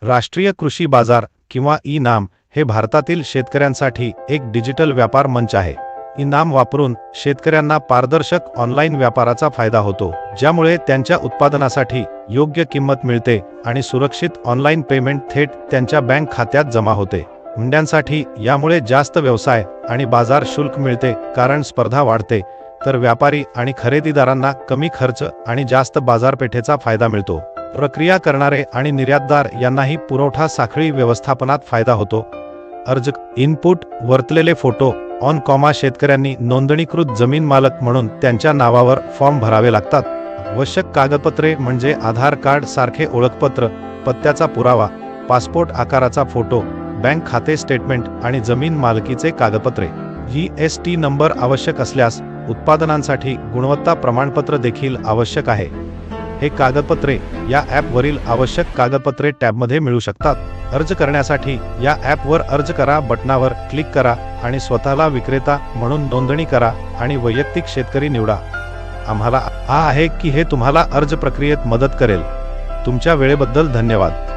राष्ट्रीय कृषी बाजार किंवा ई-नाम हे भारतातील शेतकऱ्यांसाठी एक डिजिटल व्यापार मंच आहे. ई-नाम वापरून शेतकऱ्यांना पारदर्शक ऑनलाईन व्यापाराचा फायदा होतो, ज्यामुळे त्यांच्या उत्पादनासाठी योग्य किंमत मिळते आणि सुरक्षित ऑनलाईन पेमेंट थेट त्यांच्या बँक खात्यात जमा होते. हुंड्यांसाठी यामुळे जास्त व्यवसाय आणि बाजार शुल्क मिळते, कारण स्पर्धा वाढते, तर व्यापारी आणि खरेदीदारांना कमी खर्च आणि जास्त बाजारपेठेचा फायदा मिळतो. प्रक्रिया करणारे आणि निर्यातदार यांनाही पुरवठा साखळी व्यवस्थापनात फायदा होतो. अर्ज इनपुट वर्तलेले फोटो ऑन शेतकऱ्यांनी नोंदणीकृत जमीन मालक म्हणून त्यांच्या नावावर फॉर्म भरावे लागतात. आवश्यक कागदपत्रे म्हणजे आधार कार्ड सारखे ओळखपत्र, पत्त्याचा पुरावा, पासपोर्ट आकाराचा फोटो, बँक खाते स्टेटमेंट आणि जमीन मालकीचे कागदपत्रे. GST नंबर आवश्यक असल्यास उत्पादनांसाठी गुणवत्ता प्रमाणपत्र देखील आवश्यक आहे. हे कागदपत्रे या ॲपवरील आवश्यक कागदपत्रे टॅबमध्ये मिळू शकतात. अर्ज करण्यासाठी या ॲपवर अर्ज करा बटणावर क्लिक करा आणि स्वतःला विक्रेता म्हणून नोंदणी करा आणि वैयक्तिक शेतकरी निवडा. आम्हाला आहे की हे तुम्हाला अर्ज प्रक्रियेत मदत करेल. तुमच्या वेळेबद्दल धन्यवाद.